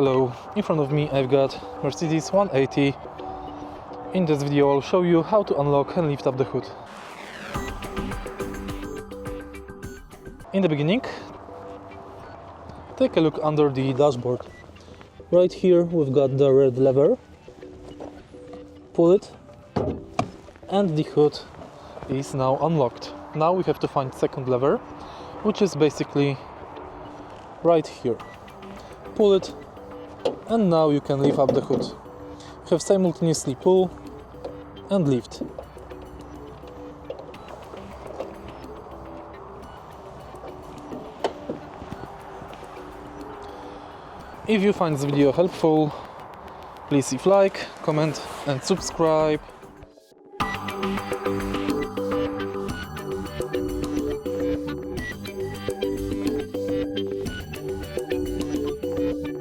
Hello, in front of me I've got Mercedes 180. In this video I'll show you how to unlock and lift up the hood. In the beginning, take a look under the dashboard. Right here we've got the red lever. Pull it and the hood is now unlocked. Now we have to find second lever, which is basically right here. Pull it and now you can lift up the hood. You have simultaneously pull and lift. If you find this video helpful, please leave like, comment and subscribe.